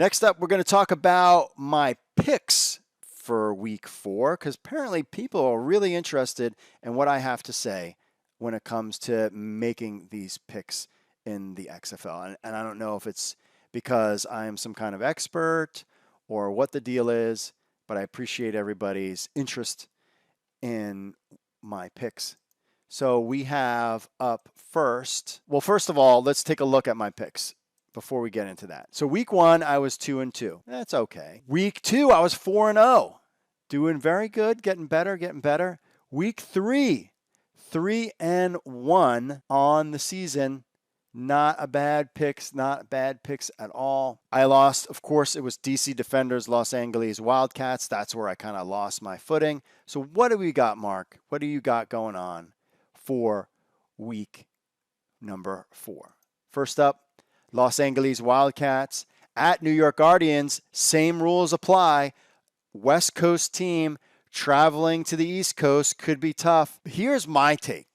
Next up, we're going to talk about my picks for week 4, because apparently people are really interested in what I have to say when it comes to making these picks in the XFL. And I don't know if it's because I am some kind of expert or what the deal is, but I appreciate everybody's interest in my picks. So we have up first. Well, first of all, let's take a look at my picks before we get into that. So week 1, I was 2-2. That's okay. Week 2, I was 4-0. Doing very good, getting better. Week 3, 3-1 on the season. Not bad picks at all. I lost, of course, it was DC Defenders, Los Angeles Wildcats. That's where I kind of lost my footing. So what do we got, Mark? What do you got going on for week number 4? First up, Los Angeles Wildcats at New York Guardians. Same rules apply. West Coast team traveling to the East Coast could be tough. Here's my take.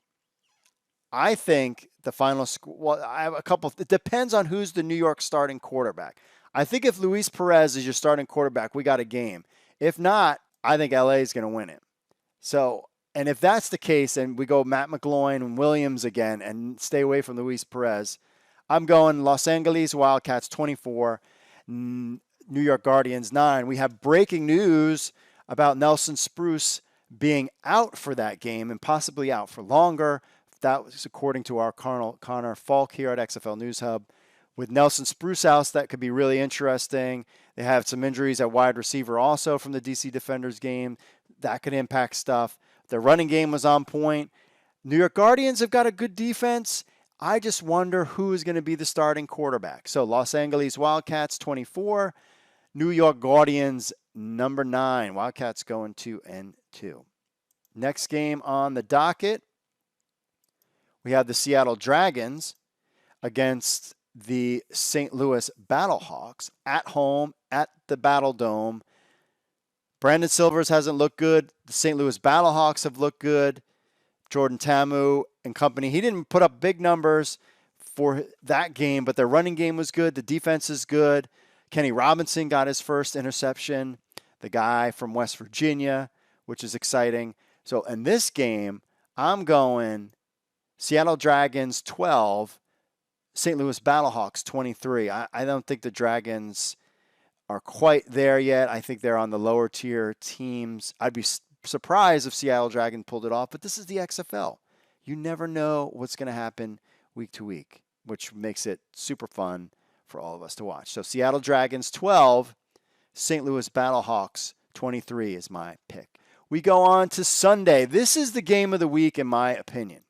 I think the final score, well, I have a couple. It depends on who's the New York starting quarterback. I think if Luis Perez is your starting quarterback, we got a game. If not, I think LA is going to win it. So, and if that's the case, and we go Matt McGloin and Williams again and stay away from Luis Perez, I'm going Los Angeles Wildcats 24, New York Guardians 9. We have breaking news about Nelson Spruce being out for that game and possibly out for longer. That was according to our Connor Falk here at XFL News Hub. With Nelson Spruce out, that could be really interesting. They have some injuries at wide receiver also from the DC Defenders game. That could impact stuff. The running game was on point. New York Guardians have got a good defense. I just wonder who is going to be the starting quarterback. So Los Angeles Wildcats 24, New York Guardians number 9. Wildcats going 2-2. Next game on the docket, we have the Seattle Dragons against the St. Louis Battlehawks at home at the Battle Dome. Brandon Silvers hasn't looked good. The St. Louis Battlehawks have looked good. Jordan Tamu and company. He didn't put up big numbers for that game, but their running game was good. The defense is good. Kenny Robinson got his first interception. The guy from West Virginia, which is exciting. So in this game, I'm going Seattle Dragons 12, St. Louis Battlehawks 23. I don't think the Dragons are quite there yet. I think they're on the lower tier teams. I'd be surprised if Seattle Dragon pulled it off, but this is the XFL. You never know what's going to happen week to week, which makes it super fun for all of us to watch. So Seattle Dragons 12, St. Louis Battlehawks 23 is my pick. We go on to Sunday. This is the game of the week, in my opinion.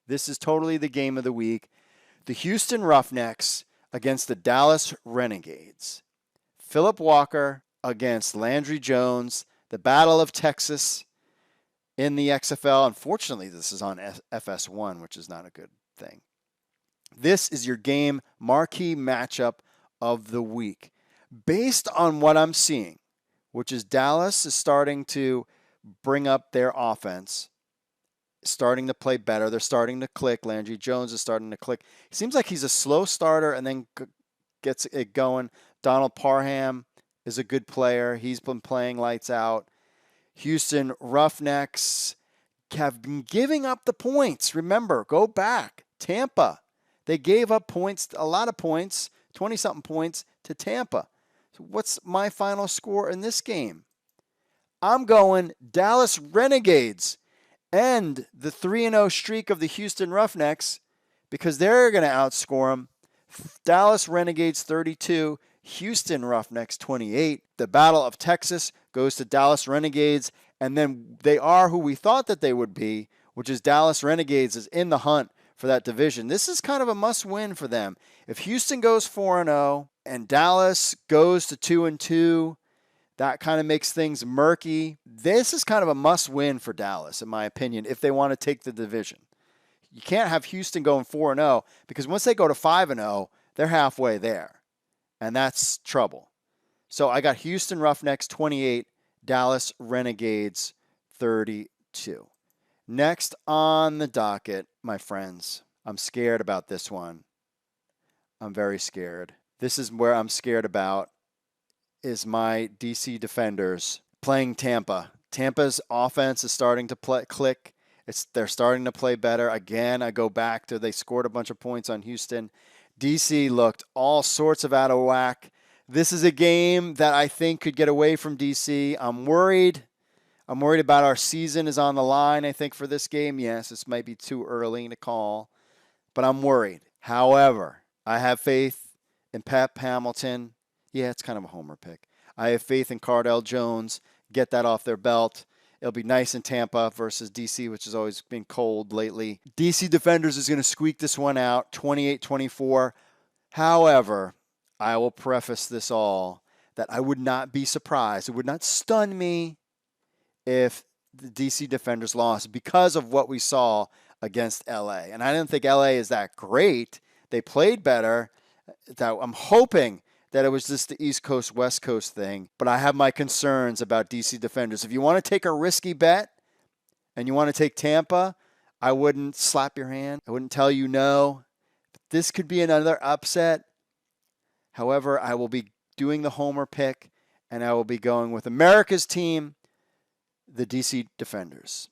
This is totally the game of the week. The Houston Roughnecks against the Dallas Renegades. Philip Walker against Landry Jones. The Battle of Texas in the XFL. Unfortunately, this is on FS1, which is not a good thing. This is your game marquee matchup of the week. Based on what I'm seeing, which is Dallas is starting to bring up their offense, starting to play better. They're starting to click. Landry Jones is starting to click. It seems like he's a slow starter and then gets it going. Donald Parham is a good player. He's been playing lights out. Houston Roughnecks have been giving up the points. Remember, go back. Tampa. They gave up points, a lot of points, 20-something points to Tampa. So what's my final score in this game? I'm going Dallas Renegades end the 3-0 streak of the Houston Roughnecks because they're going to outscore them. Dallas Renegades 32, Houston Roughnecks 28. The Battle of Texas goes to Dallas Renegades, and then they are who we thought that they would be, which is Dallas Renegades is in the hunt for that division. This is kind of a must-win for them. If Houston goes 4-0 and Dallas goes to 2-2, that kind of makes things murky. This is kind of a must-win for Dallas, in my opinion, if they want to take the division. You can't have Houston going 4-0 because once they go to 5-0, they're halfway there. And that's trouble. So I got Houston Roughnecks 28, Dallas Renegades 32. Next on the docket, my friends, I'm scared about this one. I'm very scared. This is where I'm scared about is my DC Defenders playing Tampa. Tampa's offense is starting to click. They're starting to play better. Again, I go back to they scored a bunch of points on Houston. DC looked all sorts of out of whack. This is a game that I think could get away from DC. I'm worried. I'm worried about our season is on the line, I think, for this game. Yes, this might be too early to call, but I'm worried. However, I have faith in Pep Hamilton. Yeah, it's kind of a homer pick. I have faith in Cardell Jones. Get that off their belt. It'll be nice in Tampa versus DC, which has always been cold lately. DC Defenders is going to squeak this one out, 28-24. However, I will preface this all that I would not be surprised. It would not stun me if the DC Defenders lost because of what we saw against LA. And I didn't think LA is that great. They played better. I'm hoping that it was just the East Coast, West Coast thing. But I have my concerns about DC Defenders. If you want to take a risky bet and you want to take Tampa, I wouldn't slap your hand. I wouldn't tell you no. This could be another upset. However, I will be doing the homer pick, and I will be going with America's team, the DC Defenders.